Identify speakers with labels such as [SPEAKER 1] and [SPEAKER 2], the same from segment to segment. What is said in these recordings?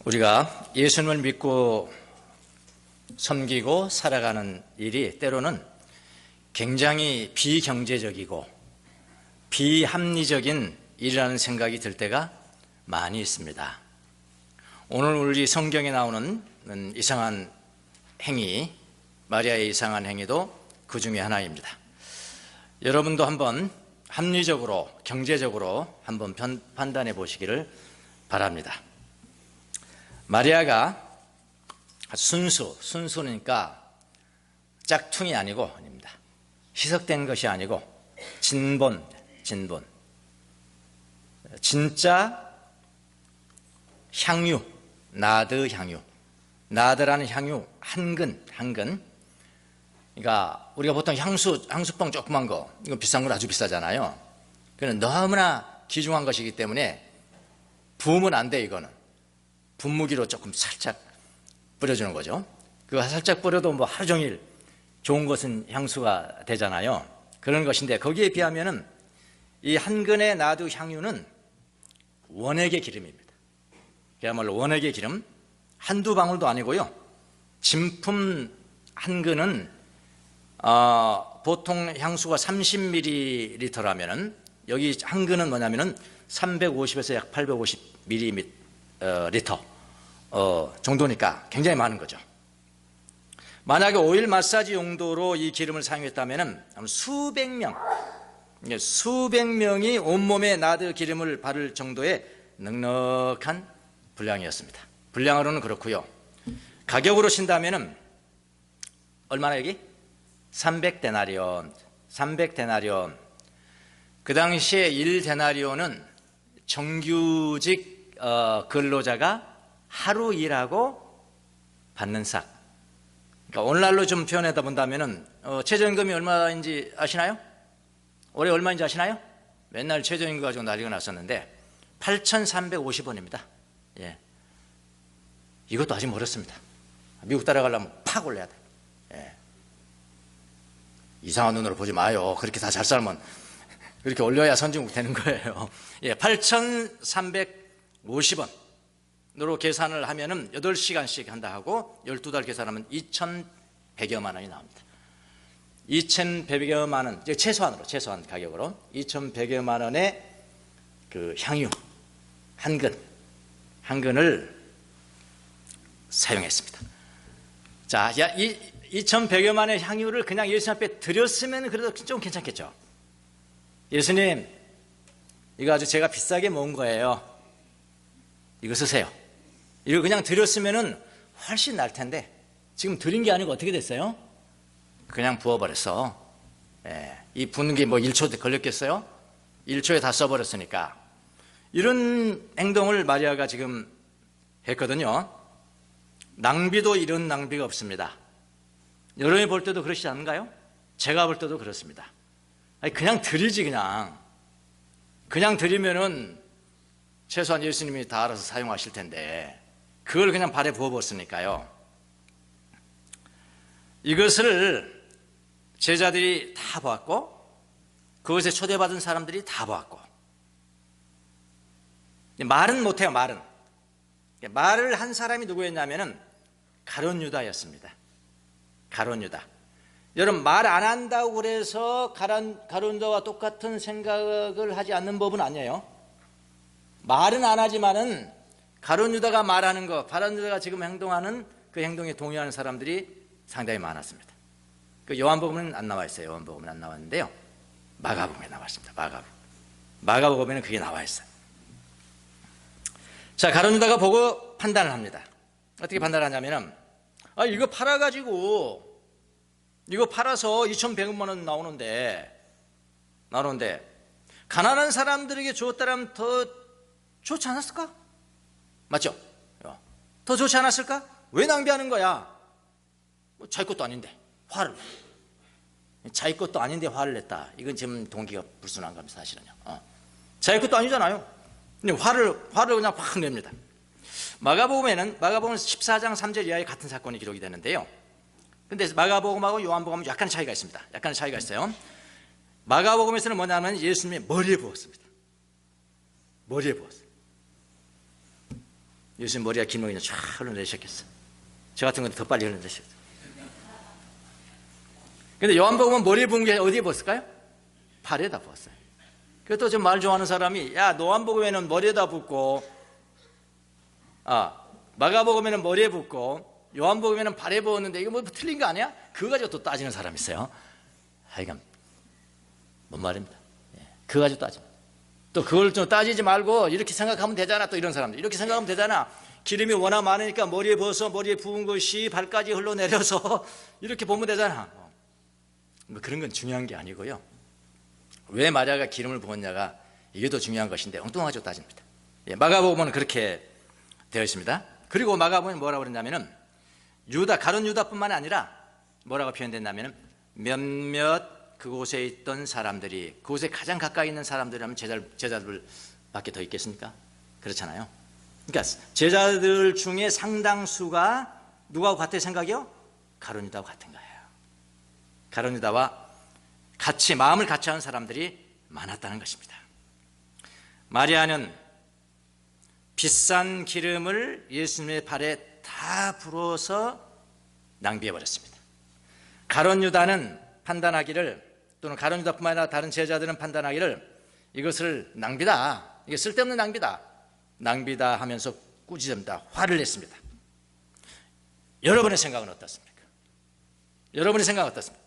[SPEAKER 1] 우리가 예수님을 믿고 섬기고 살아가는 일이 때로는 굉장히 비경제적이고 비합리적인 일이라는 생각이 들 때가 많이 있습니다. 오늘 우리 성경에 나오는 이상한 행위, 마리아의 이상한 행위도 그 중에 하나입니다. 여러분도 한번 합리적으로, 경제적으로 한번 판단해 보시기를 바랍니다. 마리아가 순수니까 짝퉁이 아닙니다. 희석된 것이 아니고 진본, 진짜 향유, 나드 향유, 나드라는 향유, 한근. 그러니까 우리가 보통 향수병 조그만 거, 이거 비싼 건 아주 비싸잖아요. 그는 너무나 귀중한 것이기 때문에 부으면 안 돼. 이거는 분무기로 조금 살짝 뿌려주는 거죠. 그거 살짝 뿌려도 뭐 하루 종일 좋은 것은 향수가 되잖아요. 그런 것인데 거기에 비하면은 이 한근의 나드 향유는 원액의 기름입니다. 그야말로 원액의 기름, 한두 방울도 아니고요. 진품 한근은 보통 향수가 30ml라면은 여기 한근은 뭐냐면은 350에서 약 850ml 정도니까 굉장히 많은 거죠. 만약에 오일 마사지 용도로 이 기름을 사용했다면 수백 명이 온몸에 나드 기름을 바를 정도의 넉넉한 분량이었습니다. 분량으로는 그렇고요. 가격으로 친다면 얼마나 여기? 300데나리온. 그 당시에 1데나리온은 정규직 근로자가 하루 일하고 받는 싹. 그러니까 오늘날로 좀 표현하다 본다면은 최저임금이 얼마인지 아시나요? 올해 얼마인지 아시나요? 맨날 최저임금 가지고 난리가 났었는데 8,350원입니다. 예. 이것도 아직 멀었습니다. 미국 따라가려면 팍 올려야 돼. 예. 이상한 눈으로 보지 마요. 그렇게 다 잘 살면 그렇게 올려야 선진국 되는 거예요. 예, 8,350원으로 계산을 하면은 8시간씩 한다 하고 12달 계산하면 2,100여만 원이 나옵니다. 2,100여만 원, 최소한 가격으로 2,100여만 원의 그 향유, 한근을 사용했습니다. 자, 이 2,100여만 원의 향유를 그냥 예수님 앞에 드렸으면 그래도 좀 괜찮겠죠. 예수님, 이거 아주 제가 비싸게 모은 거예요. 이거 쓰세요. 이거 그냥 드렸으면은 훨씬 날 텐데 지금 드린 게 아니고 어떻게 됐어요? 그냥 부어버렸어. 예, 이 부는 게 뭐 1초 걸렸겠어요? 1초에 다 써버렸으니까. 이런 행동을 마리아가 지금 했거든요. 낭비도 이런 낭비가 없습니다. 여러분이 볼 때도 그러시지 않은가요? 제가 볼 때도 그렇습니다. 아니, 그냥 드리지. 그냥 드리면은 최소한 예수님이 다 알아서 사용하실 텐데 그걸 그냥 발에 부어버렸으니까요. 이것을 제자들이 다 보았고 그것에 초대받은 사람들이 다 보았고 말은 못해요. 말을 한 사람이 누구였냐면은 가룟 유다였습니다. 가룟 유다. 여러분, 말 안 한다고 그래서 가룟 유다와 똑같은 생각을 하지 않는 법은 아니에요. 말은 안 하지만은 가룟 유다가 말하는 거, 가룟 유다가 지금 행동하는 그 행동에 동의하는 사람들이 상당히 많았습니다. 그 요한복음은 안 나와 있어요. 요한복음은 안 나왔는데요. 마가복음에 나와 있습니다. 마가복음에는 그게 나와 있어요. 자, 가룟 유다가 보고 판단을 합니다. 어떻게 판단을 하냐면은 이거 팔아가지고 이거 팔아서 2,100만 원 나오는데 가난한 사람들에게 주었다면 더 좋지 않았을까? 맞죠? 더 좋지 않았을까? 왜 낭비하는 거야? 자기 것도 아닌데 자기 것도 아닌데 화를 냈다. 이건 지금 동기가 불순한 겁니다. 사실은요. 자기 것도 아니잖아요. 근데 화를 그냥 팍 냅니다. 마가복음에는 14장 3절 이하에 같은 사건이 기록이 되는데요. 근데 마가복음하고 요한복음은 약간의 차이가 있습니다. 약간의 차이가 있어요. 마가복음에서는 뭐냐면 예수님의 머리에 부었습니다. 머리에 부었어요. 예수님 머리가 길면 그냥 쫙 흘러내셨겠어. 저 같은 건 더 빨리 흘러내셨어요. 근데 요한복음은 머리에 부은 게 어디에 부었을까요? 팔에다 부었어요. 그래서 또 좀 말 좋아하는 사람이, 야, 요한복음에는 머리에다 붓고, 마가복음에는 머리에 붓고, 요한복음에는 발에 부었는데 이거 뭐 틀린 거 아니야? 그거 가지고 또 따지는 사람이 있어요. 하여간 뭔 말입니다. 그거 가지고 따집니다. 또 그걸 좀 따지지 말고 이렇게 생각하면 되잖아. 또 이런 사람들 이렇게 생각하면 되잖아. 기름이 워낙 많으니까 머리에 부어서 머리에 부은 것이 발까지 흘러내려서 이렇게 보면 되잖아. 뭐 그런 건 중요한 게 아니고요. 왜 마리아가 기름을 부었냐가 이게 더 중요한 것인데 엉뚱하게 따집니다. 마가복음은 그렇게 되어 있습니다. 그리고 마가복음이 뭐라고 그러냐면은 유다, 가룟 유다뿐만 아니라 뭐라고 표현됐냐면은 몇몇 그곳에 있던 사람들이, 그곳에 가장 가까이 있는 사람들이라면 제자들밖에 더 있겠습니까? 그렇잖아요. 그러니까 제자들 중에 상당수가 누구하고 같은 생각이요? 가룟 유다와 같은 거예요. 가룟 유다와 같이 마음을 같이 하는 사람들이 많았다는 것입니다. 마리아는 비싼 기름을 예수님의 발에 다 부어서 낭비해 버렸습니다. 가룟 유다는 판단하기를, 또는 가룟 유다뿐만 아니라 다른 제자들은 판단하기를 이것을 낭비다, 이게 쓸데없는 낭비다 하면서 꾸짖습니다. 화를 냈습니다. 여러분의 생각은 어떻습니까? 여러분의 생각은 어떻습니까?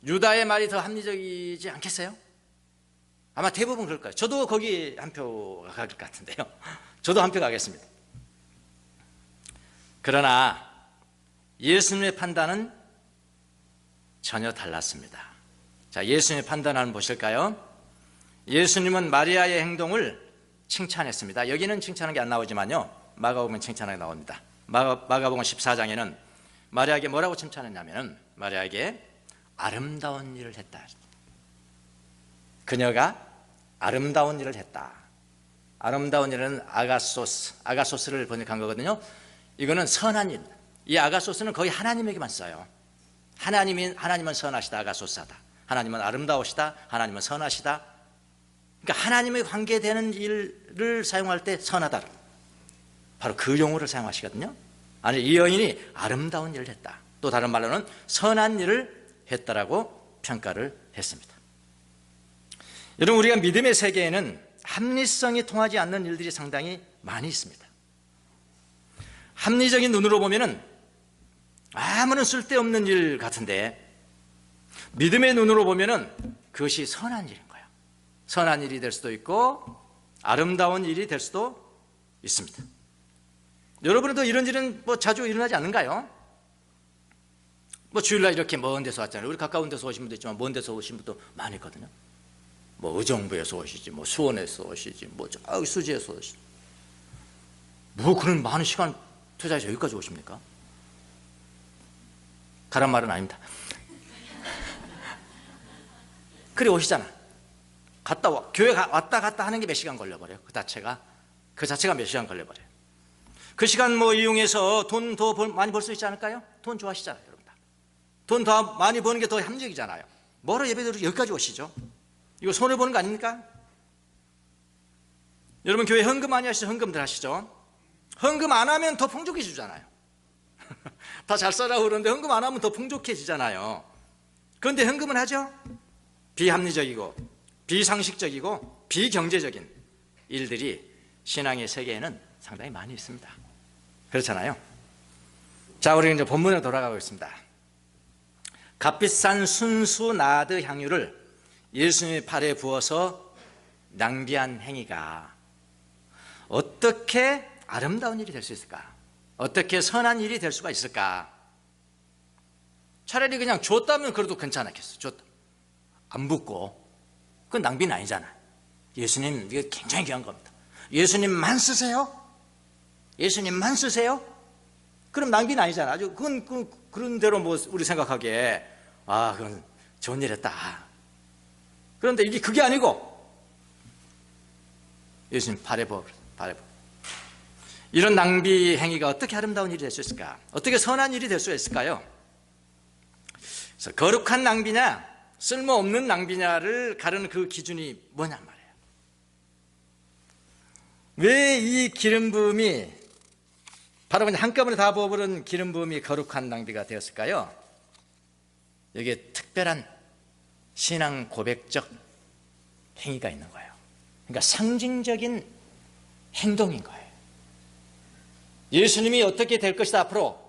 [SPEAKER 1] 유다의 말이 더 합리적이지 않겠어요? 아마 대부분 그럴 거예요. 저도 거기 한 표가 갈 것 같은데요. 저도 한 표 가겠습니다. 그러나 예수님의 판단은 전혀 달랐습니다. 자, 예수님의 판단 한번 보실까요? 예수님은 마리아의 행동을 칭찬했습니다. 여기는 칭찬한 게 안 나오지만요, 마가복음은 칭찬하게 나옵니다. 마가복음 14장에는 마리아에게 뭐라고 칭찬했냐면, 마리아에게 아름다운 일을 했다. 그녀가 아름다운 일을 했다. 아름다운 일은 아가소스를 번역한 거거든요. 이거는 선한 일. 이 아가소스는 거의 하나님에게만 써요. 하나님은 선하시다, 아가소스하다. 하나님은 아름다우시다, 하나님은 선하시다. 그러니까 하나님의 관계되는 일을 사용할 때 선하다, 바로 그 용어를 사용하시거든요. 아니, 이 여인이 아름다운 일을 했다, 또 다른 말로는 선한 일을 했다라고 평가를 했습니다. 여러분, 우리가 믿음의 세계에는 합리성이 통하지 않는 일들이 상당히 많이 있습니다. 합리적인 눈으로 보면은 아무런 쓸데없는 일 같은데, 믿음의 눈으로 보면은 그것이 선한 일인 거예요. 선한 일이 될 수도 있고 아름다운 일이 될 수도 있습니다. 여러분도 이런 일은 뭐 자주 일어나지 않는가요? 뭐 주일날 이렇게 먼 데서 왔잖아요. 우리 가까운 데서 오신 분도 있지만 먼 데서 오신 분도 많이 있거든요. 뭐 의정부에서 오시지, 뭐 수원에서 오시지, 뭐 저기 수지에서 오시지. 뭐 그런 많은 시간 투자해서 여기까지 오십니까? 가란 말은 아닙니다. 그래 오시잖아. 갔다 와, 교회 왔다 갔다 하는 게 몇 시간 걸려버려요. 그 자체가 몇 시간 걸려버려요. 그 시간 뭐 이용해서 돈 더 많이 벌 수 있지 않을까요? 돈 좋아하시잖아요, 여러분. 돈 더 많이 버는 게 더 합리적이잖아요. 뭐로 예배드리고 여기까지 오시죠? 이거 손해 보는 거 아닙니까? 여러분, 교회 헌금 많이 하시죠? 헌금들 하시죠? 헌금 안 하면 더 풍족해지잖아요. 다 잘 써라고 그러는데 헌금 안 하면 더 풍족해지잖아요. 그런데 헌금은 하죠? 비합리적이고 비상식적이고 비경제적인 일들이 신앙의 세계에는 상당히 많이 있습니다. 그렇잖아요. 자, 우리 이제 본문으로 돌아가고 있습니다. 값비싼 순수 나드 향유를 예수님의 팔에 부어서 낭비한 행위가 어떻게 아름다운 일이 될 수 있을까? 어떻게 선한 일이 될 수가 있을까? 차라리 그냥 줬다면 그래도 괜찮았겠어. 줬다. 안 붓고. 그건 낭비는 아니잖아. 예수님, 이게 굉장히 귀한 겁니다. 예수님만 쓰세요? 예수님만 쓰세요? 그럼 낭비는 아니잖아. 아주 그런 대로 뭐 우리 생각하기에, 그건 좋은 일 했다. 그런데 이게 그게 아니고, 예수님 발에 부어. 이런 낭비 행위가 어떻게 아름다운 일이 될 수 있을까? 어떻게 선한 일이 될 수 있을까요? 그래서 거룩한 낭비냐, 쓸모없는 낭비냐를 가르는 그 기준이 뭐냐 말이에요. 왜 이 기름 부음이 바로 그냥 한꺼번에 다 부어버린 기름 부음이 거룩한 낭비가 되었을까요? 여기에 특별한 신앙 고백적 행위가 있는 거예요. 그러니까 상징적인 행동인 거예요. 예수님이 어떻게 될 것이다 앞으로,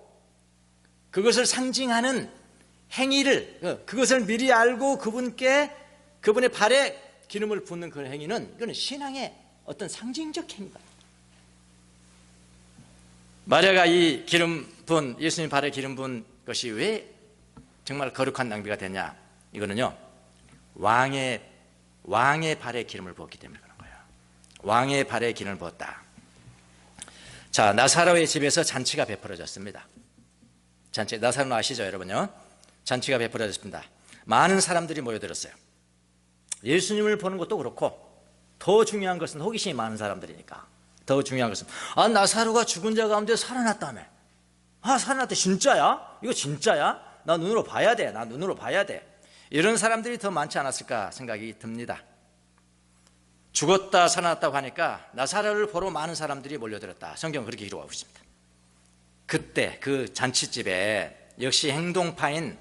[SPEAKER 1] 그것을 상징하는 행위를, 그것을 미리 알고 그분의 발에 기름을 붓는 그 행위는, 이거는 신앙의 어떤 상징적 행위다. 마리아가 이 기름 부은, 예수님 발에 기름 부은 것이 왜 정말 거룩한 낭비가 됐냐? 이거는요, 왕의 발에 기름을 부었기 때문에 그런 거예요. 왕의 발에 기름을 부었다. 자, 나사로의 집에서 잔치가 베풀어졌습니다. 잔치, 나사로 아시죠, 여러분요? 잔치가 베풀어졌습니다. 많은 사람들이 모여들었어요. 예수님을 보는 것도 그렇고, 더 중요한 것은 호기심이 많은 사람들이니까. 더 중요한 것은, 나사로가 죽은 자 가운데 살아났다며. 살아났대. 진짜야? 이거 진짜야? 나 눈으로 봐야 돼. 나 눈으로 봐야 돼. 이런 사람들이 더 많지 않았을까 생각이 듭니다. 죽었다 살아났다고 하니까 나사로를 보러 많은 사람들이 몰려들었다. 성경은 그렇게 기록하고 있습니다. 그때 그 잔치집에 역시 행동파인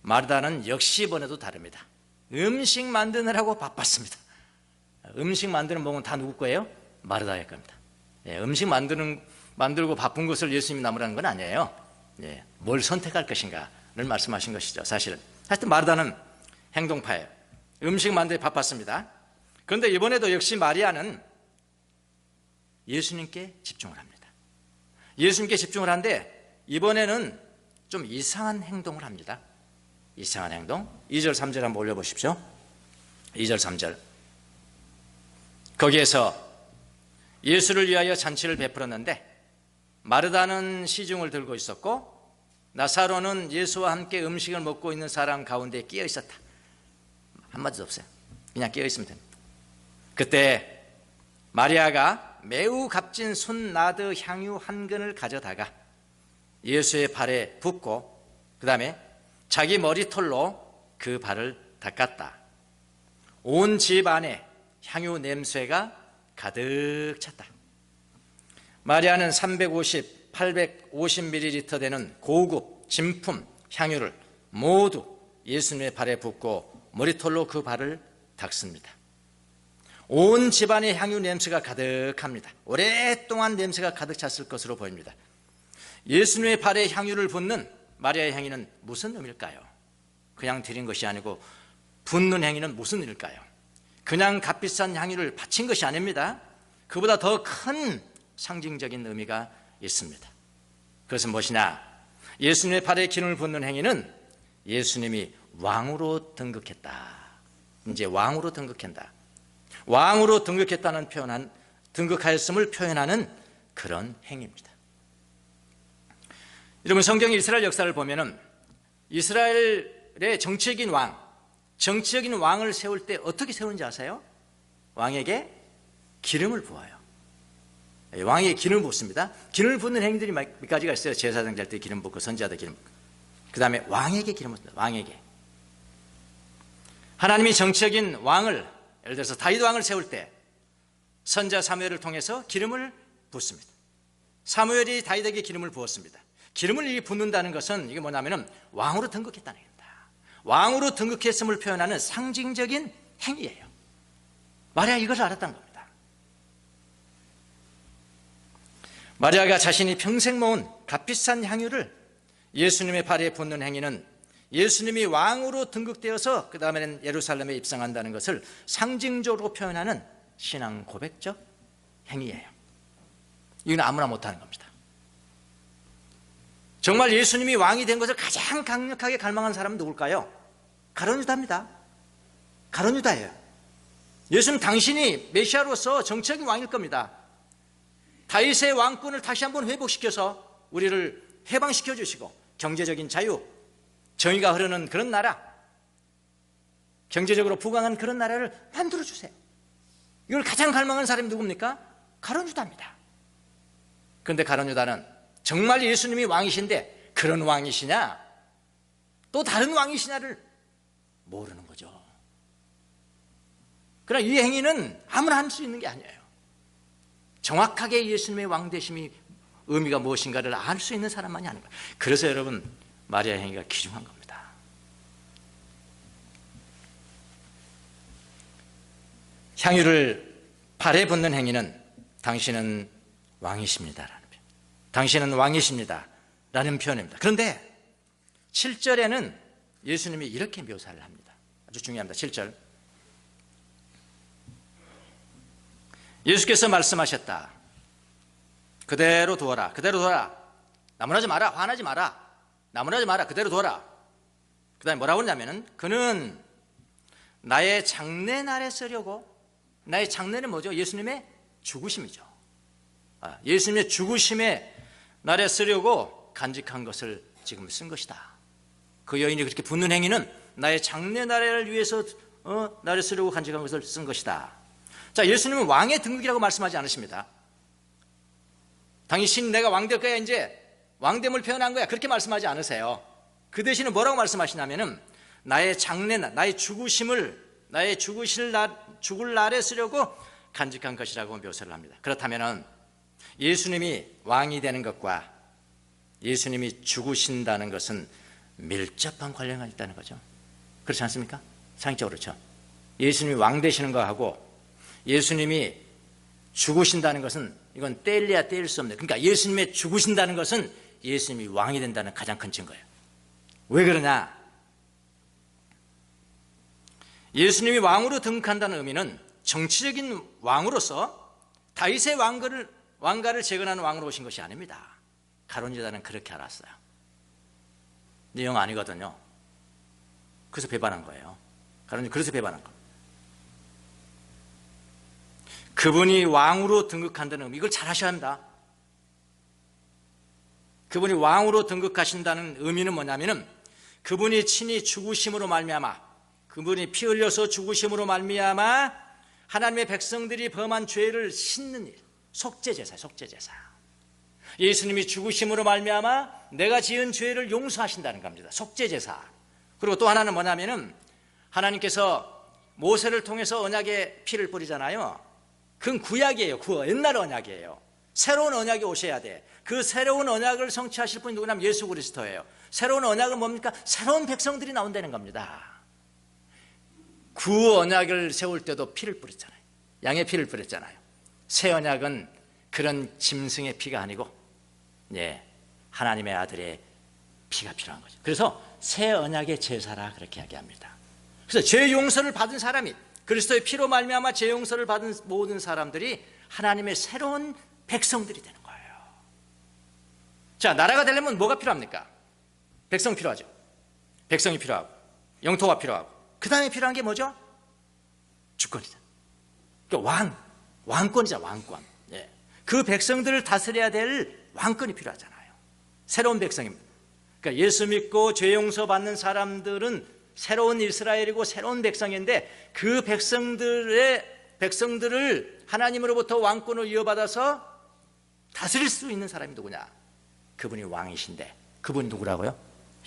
[SPEAKER 1] 마르다는 역시 이번에도 다릅니다. 음식 만드느라고 바빴습니다. 음식 만드는 몸은 다 누구 거예요? 마르다의 겁니다. 음식 만들고 바쁜 것을 예수님이 남으라는 건 아니에요. 뭘 선택할 것인가를 말씀하신 것이죠. 사실은. 하여튼 마르다는 행동파예요. 음식 만들기 바빴습니다. 그런데 이번에도 역시 마리아는 예수님께 집중을 합니다. 예수님께 집중을 하는데 이번에는 좀 이상한 행동을 합니다. 이상한 행동. 2절 3절 한번 올려보십시오. 2절 3절. 거기에서 예수를 위하여 잔치를 베풀었는데 마르다는 시중을 들고 있었고 나사로는 예수와 함께 음식을 먹고 있는 사람 가운데 끼어 있었다. 한마디도 없어요. 그냥 끼어 있으면 됩니다. 그때 마리아가 매우 값진 순나드 향유 한 근을 가져다가 예수의 발에 붓고 그 다음에 자기 머리털로 그 발을 닦았다. 온 집 안에 향유 냄새가 가득 찼다. 마리아는 850ml 되는 고급 진품 향유를 모두 예수님의 발에 붓고 머리털로 그 발을 닦습니다. 온 집안에 향유 냄새가 가득합니다. 오랫동안 냄새가 가득 찼을 것으로 보입니다. 예수님의 발에 향유를 붓는 마리아의 행위는 무슨 의미일까요? 그냥 드린 것이 아니고 붓는 행위는 무슨 일일까요? 그냥 값비싼 향유를 바친 것이 아닙니다. 그보다 더 큰 상징적인 의미가 있습니다. 그것은 무엇이냐? 예수님의 발에 기름을 붓는 행위는 예수님이 왕으로 등극했다. 이제 왕으로 등극한다. 왕으로 등극했다는 등극하였음을 표현하는 그런 행위입니다. 여러분, 성경의 이스라엘 역사를 보면은 이스라엘의 정치적인 왕을 세울 때 어떻게 세우는지 아세요? 왕에게 기름을 부어요. 왕에게 기름을 붓습니다. 기름을 붓는 행위들이 몇 가지가 있어요. 제사장 될 때 기름 붓고 선지자들 기름 붓고. 그 다음에 왕에게 기름을 붓습니다. 왕에게. 하나님이 정치적인 왕을, 예를 들어서 다윗 왕을 세울 때 선지자 사무엘을 통해서 기름을 붓습니다. 사무엘이 다윗에게 기름을 부었습니다. 기름을 붓는다는 것은 이게 뭐냐면은 왕으로 등극했다는 겁니다. 왕으로 등극했음을 표현하는 상징적인 행위예요. 마리아 이것을 알았다는 겁니다. 마리아가 자신이 평생 모은 값비싼 향유를 예수님의 발에 붓는 행위는 예수님이 왕으로 등극되어서 그 다음에는 예루살렘에 입성한다는 것을 상징적으로 표현하는 신앙 고백적 행위예요. 이건 아무나 못하는 겁니다. 정말 예수님이 왕이 된 것을 가장 강력하게 갈망한 사람은 누굴까요? 가룟 유다입니다. 가룟 유다예요. 예수님 당신이 메시아로서 정치적인 왕일 겁니다. 다윗의 왕권을 다시 한번 회복시켜서 우리를 해방시켜 주시고 경제적인 자유, 정의가 흐르는 그런 나라, 경제적으로 부강한 그런 나라를 만들어 주세요. 이걸 가장 갈망한 사람이 누굽니까? 가룟 유다입니다. 그런데 가룟 유다는 정말 예수님이 왕이신데 그런 왕이시냐, 또 다른 왕이시냐를 모르는 거죠. 그러나 이 행위는 아무나 할 수 있는 게 아니에요. 정확하게 예수님의 왕되심이 의미가 무엇인가를 알 수 있는 사람만이 아는 거예요. 그래서 여러분, 마리아 행위가 귀중한 겁니다. 향유를 발에 붓는 행위는 당신은 왕이십니다라는 표현, 당신은 왕이십니다 라는 표현입니다. 그런데 7절에는 예수님이 이렇게 묘사를 합니다. 아주 중요합니다. 7절, 예수께서 말씀하셨다. 그대로 두어라. 그대로 두어라. 나무라지 마라. 화나지 마라. 나무라지 마라. 그대로 두어라. 그 다음에 뭐라고 하냐면은, 그는 나의 장례날에 쓰려고, 나의 장례는 뭐죠? 예수님의 죽으심이죠. 예수님의 죽으심의 날에 쓰려고 간직한 것을 지금 쓴 것이다. 그 여인이 그렇게 붓는 행위는 나의 장례날을 위해서 날에 쓰려고 간직한 것을 쓴 것이다. 자, 예수님은 왕의 등극이라고 말씀하지 않으십니다. 당신 내가 왕 될 거야, 이제 왕됨을 표현한 거야, 그렇게 말씀하지 않으세요. 그 대신에 뭐라고 말씀하시냐면은 나의 장례날, 나의 죽을 날에 쓰려고 간직한 것이라고 묘사를 합니다. 그렇다면은 예수님이 왕이 되는 것과 예수님이 죽으신다는 것은 밀접한 관련이 있다는 거죠. 그렇지 않습니까? 상식적으로 그렇죠. 예수님이 왕 되시는 거하고 예수님이 죽으신다는 것은 이건 떼려야 떼일 수 없는, 그러니까 예수님이 죽으신다는 것은 예수님이 왕이 된다는 가장 큰 증거예요. 왜 그러냐? 예수님이 왕으로 등극한다는 의미는 정치적인 왕으로서 다윗의 왕가를 재건하는 왕으로 오신 것이 아닙니다. 가룟 유다는 그렇게 알았어요. 내용 아니거든요. 그래서 배반한 거예요. 그래서 배반한 거예요. 그분이 왕으로 등극한다는 의미, 이걸 잘 하셔야 합니다. 그분이 왕으로 등극하신다는 의미는 뭐냐면은 그분이 친히 죽으심으로 말미암아, 그분이 피 흘려서 죽으심으로 말미암아 하나님의 백성들이 범한 죄를 씻는 일, 속죄제사예요. 속죄제사. 예수님이 죽으심으로 말미암아 내가 지은 죄를 용서하신다는 겁니다. 속죄제사. 그리고 또 하나는 뭐냐면은 하나님께서 모세를 통해서 언약의 피를 뿌리잖아요. 그건 구약이에요. 옛날 언약이에요. 새로운 언약이 오셔야 돼. 그 새로운 언약을 성취하실 분이 누구냐면 예수 그리스도예요. 새로운 언약은 뭡니까? 새로운 백성들이 나온다는 겁니다. 구 언약을 세울 때도 피를 뿌렸잖아요. 양의 피를 뿌렸잖아요. 새 언약은 그런 짐승의 피가 아니고 하나님의 아들의 피가 필요한 거죠. 그래서 새 언약의 제사라 그렇게 이야기합니다. 그래서 죄 용서를 받은 사람이, 그리스도의 피로 말미암아 죄 용서를 받은 모든 사람들이 하나님의 새로운 백성들이 되는 거예요. 자, 나라가 되려면 뭐가 필요합니까? 백성 필요하죠. 백성이 필요하고 영토가 필요하고 그 다음에 필요한 게 뭐죠? 주권이죠. 그러니까 왕권이죠. 왕권. 그 백성들을 다스려야 될 왕권이 필요하잖아요. 새로운 백성입니다. 그러니까 예수 믿고 죄 용서 받는 사람들은 새로운 이스라엘이고 새로운 백성인데, 그 백성들을 하나님으로부터 왕권을 이어받아서 다스릴 수 있는 사람이 누구냐? 그분이 왕이신데, 그분이 누구라고요?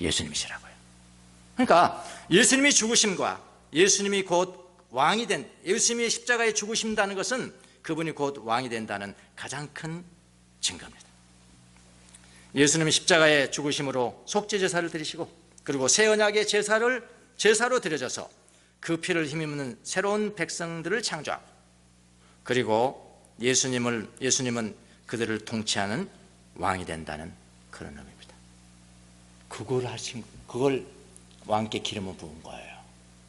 [SPEAKER 1] 예수님이시라고요. 그러니까 예수님이 죽으심과 예수님이 곧 왕이 된, 예수님이 십자가에 죽으신다는 것은 그분이 곧 왕이 된다는 가장 큰 증거입니다. 예수님이 십자가에 죽으심으로 속죄제사를 드리시고, 그리고 새 언약의 제사로 드려져서 그 피를 힘입는 새로운 백성들을 창조하고, 그리고 예수님은 그들을 통치하는 왕이 된다는 그런 의미입니다. 그걸 왕께 기름을 부은 거예요.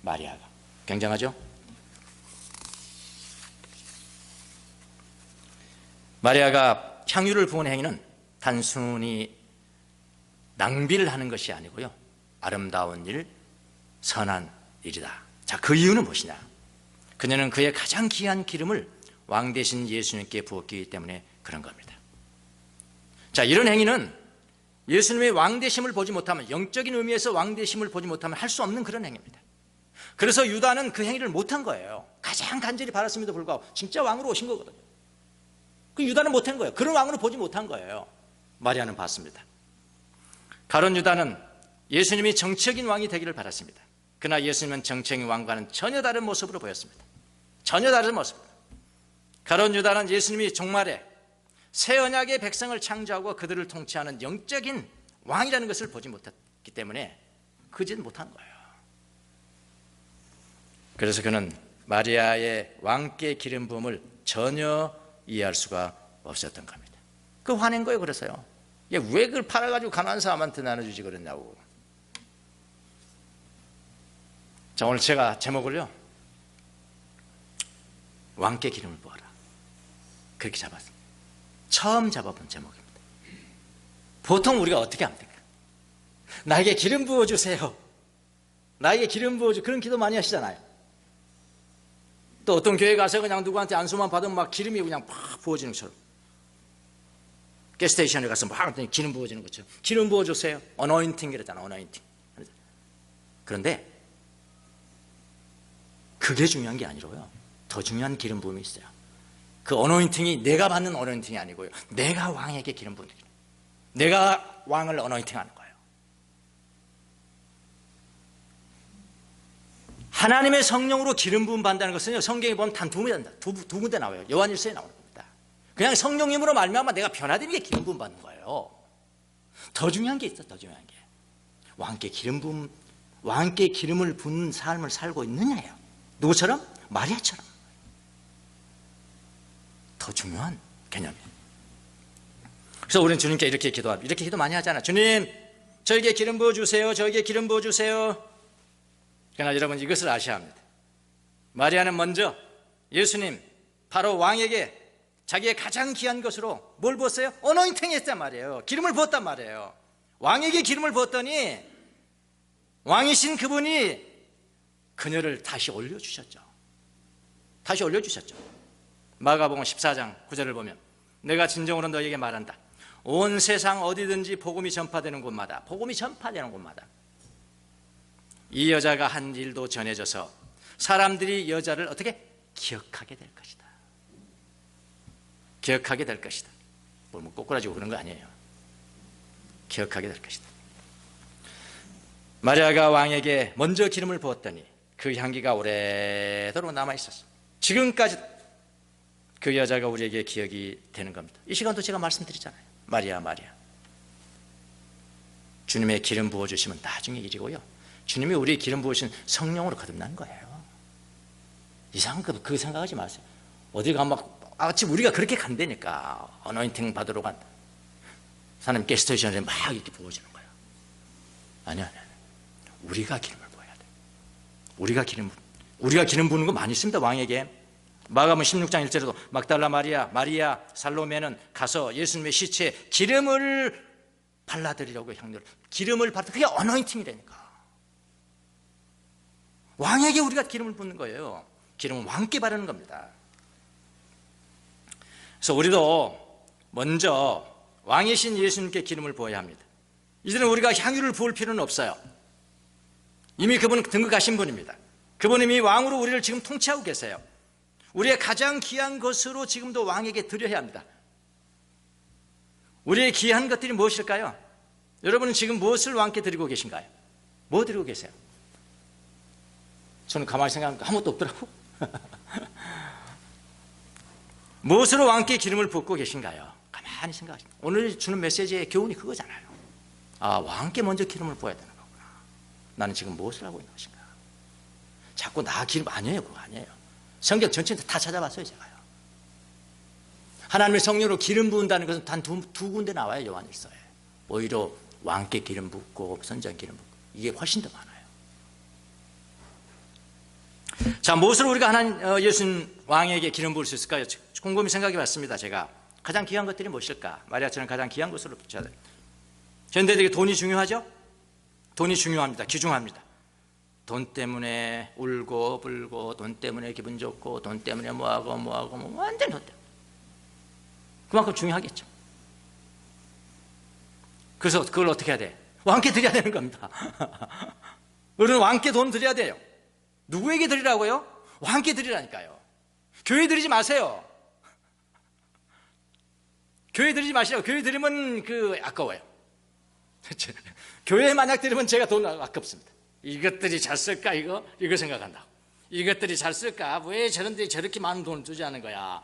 [SPEAKER 1] 마리아가. 굉장하죠? 마리아가 향유를 부은 행위는 단순히 낭비를 하는 것이 아니고요, 아름다운 일, 선한 일이다. 자, 그 이유는 무엇이냐? 그녀는 그의 가장 귀한 기름을 왕 대신 예수님께 부었기 때문에 그런 겁니다. 자, 이런 행위는 예수님의 왕 되심을 보지 못하면, 영적인 의미에서 왕 되심을 보지 못하면 할 수 없는 그런 행위입니다. 그래서 유다는 그 행위를 못한 거예요. 가장 간절히 바랐음에도 불구하고 진짜 왕으로 오신 거거든요. 그 유다는 못한 거예요. 그런 왕으로 보지 못한 거예요. 마리아는 봤습니다. 가룟 유다는 예수님이 정치적인 왕이 되기를 바랐습니다. 그러나 예수님은 정치적인 왕과는 전혀 다른 모습으로 보였습니다. 전혀 다른 모습. 가룟 유다는 예수님이 종말에 새 언약의 백성을 창조하고 그들을 통치하는 영적인 왕이라는 것을 보지 못했기 때문에 그 짓을 못한 거예요. 그래서 그는 마리아의 왕께 기름 부음을 전혀 이해할 수가 없었던 겁니다. 그 화낸 거예요. 그래서요, 왜 그걸 팔아가지고 가난한 사람한테 나눠주지 그랬냐고. 자, 오늘 제가 제목을요, 왕께 기름을 부어라, 그렇게 잡았습니다. 처음 잡아본 제목입니다. 보통 우리가 어떻게 합니까? 나에게 기름 부어주세요, 나에게 기름 부어주, 그런 기도 많이 하시잖아요. 또 어떤 교회 가서 그냥 누구한테 안수만 받으면 막 기름이 그냥 팍 부어지는 것처럼, 가스스테이션에 가서 막 기름 부어지는 것처럼 기름 부어주세요, 어노인팅 이랬잖아. 어노인팅. 그런데 그게 중요한 게 아니라요, 더 중요한 기름 부음이 있어요. 그 어노인팅이 내가 받는 어노인팅이 아니고요, 내가 왕에게 기름 부는 거예요. 내가 왕을 어노인팅하는 거예요. 하나님의 성령으로 기름 부음 받는다는 것은요, 성경에 보면 단 두 군데 나와요. 요한일서에 나오는 겁니다. 그냥 성령님으로 말미암아 내가 변화되는 게 기름 부음 받는 거예요. 더 중요한 게 있어. 더 중요한 게 왕께 기름을 붓는 삶을 살고 있느냐예요. 누구처럼? 마리아처럼. 더 중요한 개념이에요. 그래서 우리는 주님께 이렇게 기도합니다. 이렇게 기도 많이 하잖아요. 주님, 저에게 기름 부어주세요, 저에게 기름 부어주세요. 그러나 여러분, 이것을 아셔야 합니다. 마리아는 먼저 예수님, 바로 왕에게 자기의 가장 귀한 것으로 뭘 부었어요? 어노인팅 했단 말이에요. 기름을 부었단 말이에요. 왕에게 기름을 부었더니 왕이신 그분이 그녀를 다시 올려주셨죠. 다시 올려주셨죠. 마가복음 14장 9절을 보면, 내가 진정으로 너희에게 말한다, 온 세상 어디든지 복음이 전파되는 곳마다, 복음이 전파되는 곳마다 이 여자가 한 일도 전해져서 사람들이 여자를 어떻게? 기억하게 될 것이다. 기억하게 될 것이다. 뭐 꼬꾸라지고 그런 거 아니에요. 기억하게 될 것이다. 마리아가 왕에게 먼저 기름을 부었더니 그 향기가 오래도록 남아있었어. 지금까지 그 여자가 우리에게 기억이 되는 겁니다. 이 시간도 제가 말씀드리잖아요. 마리아, 마리아. 주님의 기름 부어주시면 나중에 일이고요, 주님이 우리의 기름 부으신 성령으로 거듭난 거예요. 이상한 그 생각하지 마세요. 어디 가면 막 지금 우리가 그렇게 간다니까. 어노인팅 받으러 간다. 사람 게스트레이션에 막 이렇게 부어주는 거예요. 아니야. 우리가 기름을 부어야 돼. 우리가 기름 부는 거 많이 있습니다. 왕에게. 마가복음 16장 1절에도 막달라 마리아, 살로메는 가서 예수님의 시체에 기름을 발라드리려고, 향료를, 기름을 발라. 그게 어노인팅이라니까. 왕에게 우리가 기름을 붓는 거예요. 기름은 왕께 바르는 겁니다. 그래서 우리도 먼저 왕이신 예수님께 기름을 부어야 합니다. 이제는 우리가 향유를 부을 필요는 없어요. 이미 그분은 등극하신 분입니다. 그분은 이미 왕으로 우리를 지금 통치하고 계세요. 우리의 가장 귀한 것으로 지금도 왕에게 드려야 합니다. 우리의 귀한 것들이 무엇일까요? 여러분은 지금 무엇을 왕께 드리고 계신가요? 뭐 드리고 계세요? 저는 가만히 생각하니까 아무것도 없더라고. 무엇으로 왕께 기름을 붓고 계신가요? 가만히 생각하십시오. 오늘 주는 메시지의 교훈이 그거잖아요. 아, 왕께 먼저 기름을 부어야 되는 거구나. 나는 지금 무엇을 하고 있는 것인가? 자꾸 나 기름 아니에요. 그거 아니에요. 성경 전체를 다 찾아봤어요, 제가요. 하나님의 성령으로 기름 부은다는 것은 단 두 군데 나와요, 요한일서에. 오히려 왕께 기름 붓고 선지자께 기름 붓고, 이게 훨씬 더 많아요. 자, 무엇으로 우리가 예수님 왕에게 기름 부을 수 있을까요? 곰곰이 생각해 봤습니다. 제가 가장 귀한 것들이 무엇일까? 마리아처럼 가장 귀한 것으로 붙여야 돼요. 현대들에게 돈이 중요하죠? 돈이 중요합니다. 귀중합니다. 돈 때문에 울고 불고, 돈 때문에 기분 좋고, 돈 때문에 뭐하고 완전 돈 때문에. 그만큼 중요하겠죠. 그래서 그걸 어떻게 해야 돼? 왕께 드려야 되는 겁니다. 우리는 왕께 돈 드려야 돼요. 누구에게 드리라고요? 왕께 드리라니까요. 교회 드리지 마세요. 교회 드리지 마시라고. 교회 드리면 아까워요. 교회에 만약 드리면 제가 돈 아깝습니다. 이것들이 잘 쓸까 이거 생각한다. 이것들이 잘 쓸까? 왜 저런데 저렇게 많은 돈을 주지 않은 거야?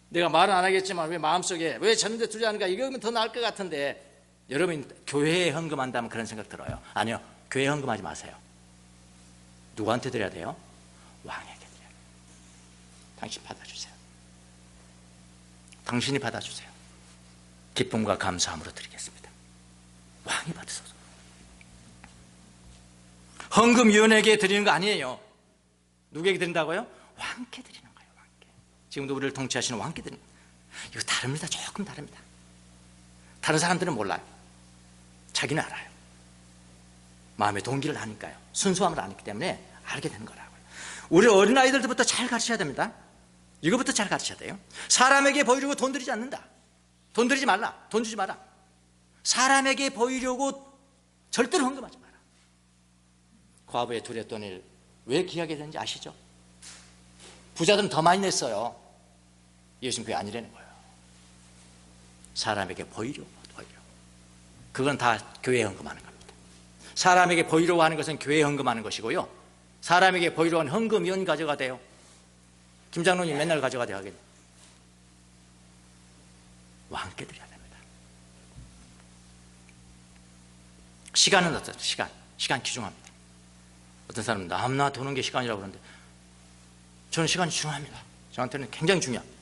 [SPEAKER 1] 내가 말은 안 하겠지만 왜 마음속에 왜 졌는데 투자하는가, 이거면 더 나을 것 같은데, 여러분 교회에 헌금한다면 그런 생각 들어요? 아니요, 교회에 헌금하지 마세요. 누구한테 드려야 돼요? 왕에게 드려야 돼요. 당신 받아주세요. 당신이 받아주세요. 기쁨과 감사함으로 드리겠습니다. 왕이 받으소서. 헌금위원회에게 드리는 거 아니에요. 누구에게 드린다고요? 왕께 드리는 거예요. 왕께. 지금도 우리를 통치하시는 왕께 드리는 거예요. 이거 다릅니다. 조금 다릅니다. 다른 사람들은 몰라요. 자기는 알아요. 마음의 동기를 아니까요. 순수함을 아니기 때문에 알게 되는 거라고요. 우리 어린아이들부터 잘 가르쳐야 됩니다. 이거부터 잘 가르쳐야 돼요. 사람에게 보이려고 돈 들이지 않는다. 돈 들이지 말라. 돈 주지 마라. 사람에게 보이려고 절대로 헌금하지 마라. 과부의 둘의 돈을 왜 귀하게 되는지 아시죠? 부자들은 더 많이 냈어요. 예수님 그게 아니라는 거예요. 사람에게 보이려고. 그건 다 교회에 헌금하는 겁니다. 사람에게 보이려고 하는 것은 교회에 헌금하는 것이고요, 사람에게 보이려고 하는 헌금위원 가져가 돼요. 김 장로님 맨날 가져가 돼요. 하겠네. 왕께 드려야 됩니다. 시간은 어떠세요? 시간 귀중합니다. 어떤 사람은 남나 도는 게 시간이라고 그러는데, 저는 시간이 중요합니다. 저한테는 굉장히 중요합니다.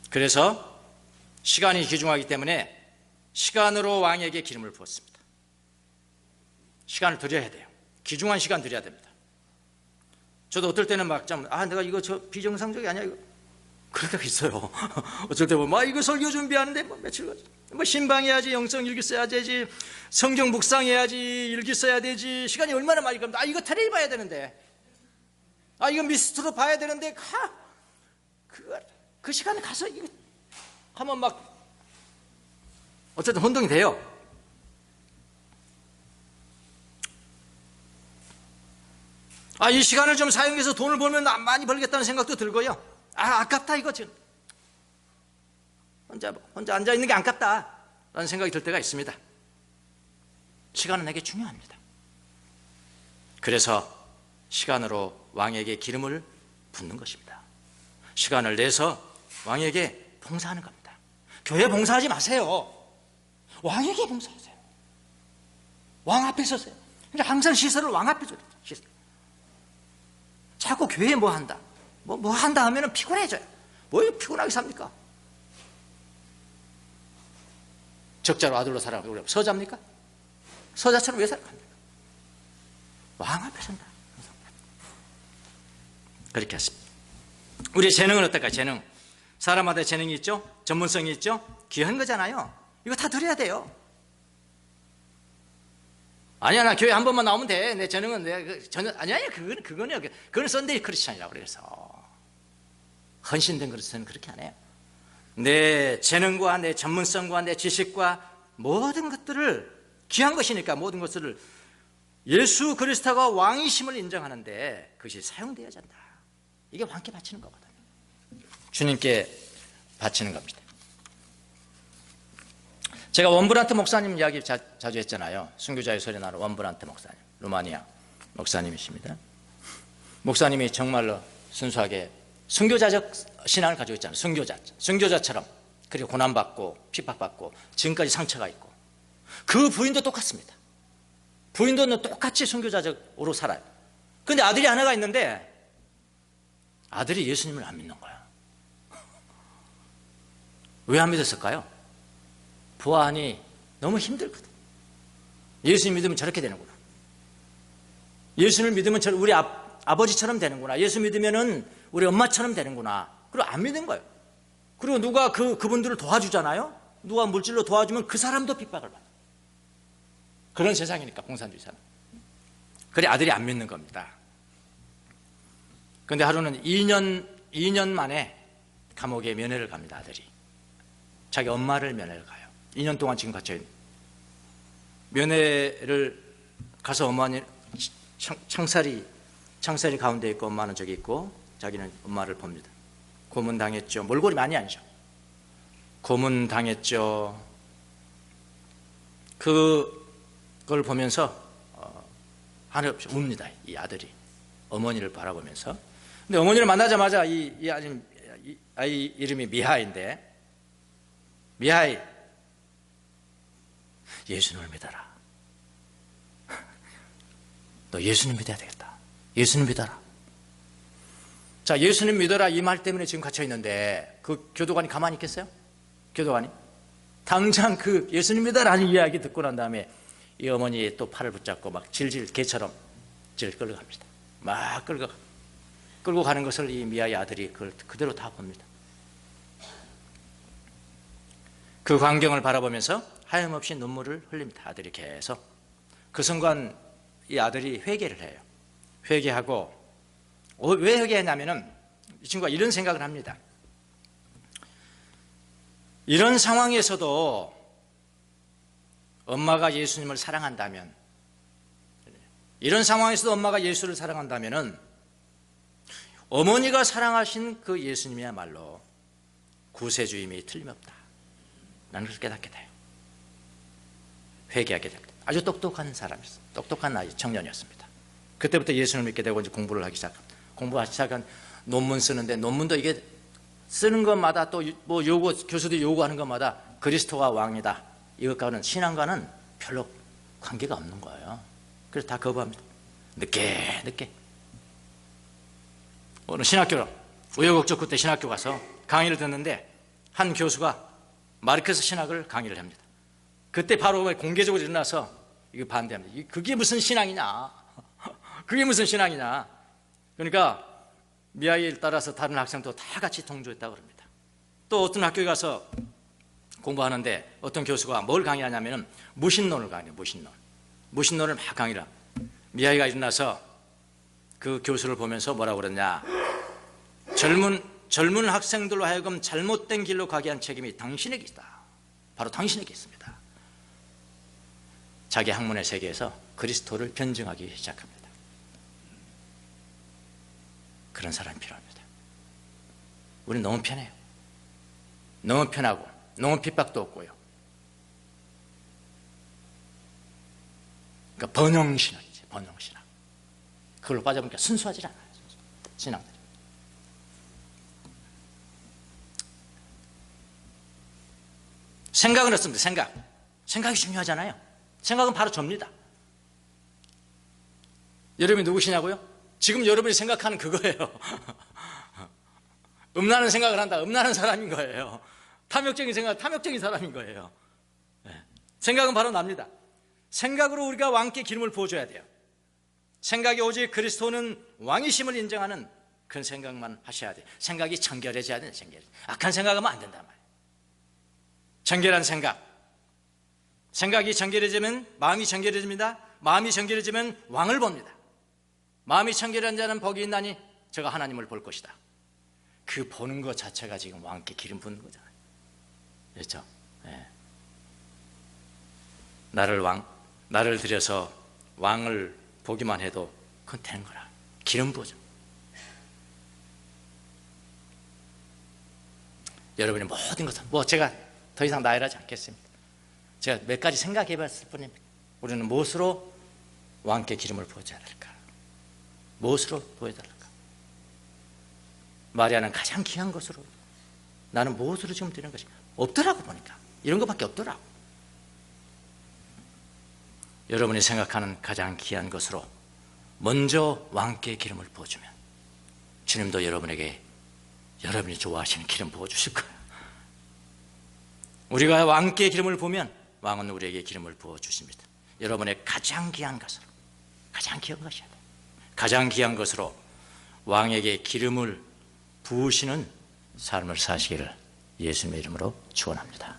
[SPEAKER 1] 그래서 시간이 귀중하기 때문에 시간으로 왕에게 기름을 부었습니다. 시간을 드려야 돼요. 귀중한 시간 드려야 됩니다. 저도 어떨 때는 막 내가 이거 비정상적이 아니야, 이거. 그럴 때가 있어요. 어쩔 때 보면 이거 설교 준비하는데 며칠 신방해야지, 영성 일기 써야 되지, 성경 묵상해야지, 일기 써야 되지, 시간이 얼마나 많이 갑니다. 이거 텔레비 봐야 되는데, 이거 미스트로 봐야 되는데, 그 시간에 가서 이거 하면 막 어쨌든 혼동이 돼요. 이 시간을 좀 사용해서 돈을 벌면 많이 벌겠다는 생각도 들고요. 아깝다, 이거 지금 혼자 앉아 있는 게 아깝다라는 생각이 들 때가 있습니다. 시간은 내게 중요합니다. 그래서 시간으로 왕에게 기름을 붓는 것입니다. 시간을 내서 왕에게 봉사하는 겁니다. 교회 봉사하지 마세요. 왕에게 봉사하세요. 왕 앞에 서세요. 항상 시설을 왕 앞에 줘야 돼요. 자꾸 교회에 뭐 한다, 뭐 한다 하면 피곤해져요. 뭐 피곤하게 삽니까? 적자로 아들로 살아가고 서자입니까? 서자처럼 왜 살아갑니까? 왕 앞에 선다. 그렇게 하십니다. 우리의 재능은 어떨까요? 재능. 사람마다 재능이 있죠? 전문성이 있죠? 귀한 거잖아요. 이거 다 드려야 돼요. 아니야, 나 교회 한 번만 나오면 돼. 내 재능은 아니야, 그거는 썬데이 크리스찬이라고 그래서. 헌신된 그리스도는 그렇게 안 해요. 내 재능과 내 전문성과 내 지식과 모든 것들을, 귀한 것이니까 모든 것을 예수 그리스도가 왕이심을 인정하는데 그것이 사용되어야 한다. 이게 왕께 바치는 거거든요. 주님께 바치는 겁니다. 제가 원브란트 목사님 이야기 자주 했잖아요. 순교자의 소리 나는 원브란트 목사님, 루마니아 목사님이십니다. 목사님이 정말로 순수하게 순교자적 신앙을 가지고 있잖아요. 순교자처럼. 그리고 고난받고 핍박받고 지금까지 상처가 있고, 그 부인도 똑같습니다. 부인도 똑같이 순교자적으로 살아요. 그런데 아들이 하나가 있는데 아들이 예수님을 안 믿는 거야. 왜 안 믿었을까요? 보아하니 너무 힘들거든. 예수님 믿으면 저렇게 되는구나. 예수님을 믿으면 우리 아버지처럼 되는구나. 예수 믿으면 우리 엄마처럼 되는구나. 그리고 안 믿는 거예요. 그리고 누가 그분들을 도와주잖아요. 누가 물질로 도와주면 그 사람도 핍박을 받아요. 그런 세상이니까, 공산주의 사람. 그래 아들이 안 믿는 겁니다. 그런데 하루는 2년 만에 감옥에 면회를 갑니다. 아들이 자기 엄마를 면회를 가요. 2년 동안 지금 갇혀있는. 면회를 가서 어머니 창살이 가운데 있고 엄마는 저기 있고, 자기는 엄마를 봅니다. 고문당했죠. 몰골이 많이 아니죠. 고문당했죠. 그걸 보면서 한없이 웁니다. 이 아들이. 어머니를 바라보면서. 근데 어머니를 만나자마자 이 아이 이름이 미하인데, 미하이, 예수님을 믿어라. 너 예수님 믿어야 되겠다. 예수님 믿어라. 자, 예수님 믿어라 이 말 때문에 지금 갇혀 있는데 그 교도관이 가만히 있겠어요? 교도관이 당장 그 예수님 믿어라는 이야기 듣고 난 다음에 이 어머니 또 팔을 붙잡고 막 질질 개처럼 끌고 갑니다. 막 끌고 가는 것을 이 미아의 아들이 그걸 그대로 다 봅니다. 그 광경을 바라보면서 하염없이 눈물을 흘립니다. 아들이 계속. 그 순간 이 아들이 회개를 해요. 회개하고, 왜 회개했냐면은 이 친구가 이런 생각을 합니다. 이런 상황에서도 엄마가 예수님을 사랑한다면, 이런 상황에서도 엄마가 예수를 사랑한다면은 어머니가 사랑하신 그 예수님이야말로 구세주임이 틀림없다. 나는 그렇게 깨닫게 돼요. 회개하게 됩니다. 아주 똑똑한 사람이었어요. 똑똑한 아이, 청년이었습니다. 그때부터 예수님을 믿게 되고 이제 공부를 하기 시작합니다. 공부하기 시작한 논문 쓰는데, 논문도 이게 쓰는 것마다 또 뭐 교수들이 요구하는 것마다 그리스도가 왕이다. 이것과는, 신앙과는 별로 관계가 없는 거예요. 그래서 다 거부합니다. 늦게. 어느 신학교로, 우여곡절 끝에 신학교 가서 강의를 듣는데 한 교수가 마르크스 신학을 강의를 합니다. 그때 바로 공개적으로 일어나서 이거 반대합니다. 그게 무슨 신앙이냐. 그게 무슨 신앙이냐. 그러니까 미아이를 따라서 다른 학생도 다 같이 동조했다고 합니다. 또 어떤 학교에 가서 공부하는데 어떤 교수가 뭘 강의하냐면 무신론을 강의해요. 무신론을 막 강의를 합니다. 미아이가 일어나서 그 교수를 보면서 뭐라고 그러냐. 젊은 학생들로 하여금 잘못된 길로 가게 한 책임이 당신에게 있다. 바로 당신에게 있습니다. 자기 학문의 세계에서 그리스도를 변증하기 시작합니다. 그런 사람이 필요합니다. 우리는 너무 편해요. 너무 편하고 너무 핍박도 없고요. 그러니까 번영신학이지, 번영신학. 그걸로 빠져보니까 순수하지 않아요. 신앙들이. 생각은 어떻습니다. 생각이 중요하잖아요. 생각은 바로 접니다. 여러분이 누구시냐고요? 지금 여러분이 생각하는 그거예요. 음란한 생각을 한다. 음란한 사람인 거예요. 탐욕적인 생각, 탐욕적인 사람인 거예요. 생각은 바로 납니다. 생각으로 우리가 왕께 기름을 부어줘야 돼요. 생각이 오직 그리스도는 왕이심을 인정하는 그런 생각만 하셔야 돼요. 생각이 정결해져야 돼요. 악한 생각하면 안 된단 말이에요. 정결한 생각이 정결해지면 마음이 정결해집니다. 마음이 정결해지면 왕을 봅니다. 마음이 정결한 자는 복이 있나니 저가 하나님을 볼 것이다. 그 보는 것 자체가 지금 왕께 기름 붓는 거잖아요. 그렇죠? 네. 나를 들여서 왕을 보기만 해도 그건 되는 거라. 기름 부어줘. 여러분이 모든 것은 제가 더 이상 나열하지 않겠습니다. 제가 몇 가지 생각해 봤을 뿐입니다. 우리는 무엇으로 왕께 기름을 부어줘야 될까? 무엇으로 보여달랄까? 마리아는 가장 귀한 것으로, 나는 무엇으로 지금 드리는 것인가? 없더라고. 보니까 이런 것밖에 없더라고. 여러분이 생각하는 가장 귀한 것으로 먼저 왕께 기름을 부어주면 주님도 여러분에게 여러분이 좋아하시는 기름 부어주실 거예요. 우리가 왕께 기름을 부으면 왕은 우리에게 기름을 부어주십니다. 여러분의 가장 귀한 것으로, 가장 귀한 것이야. 가장 귀한 것으로 왕에게 기름을 부으시는 삶을 사시기를 예수님의 이름으로 축원합니다.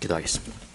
[SPEAKER 1] 기도하겠습니다.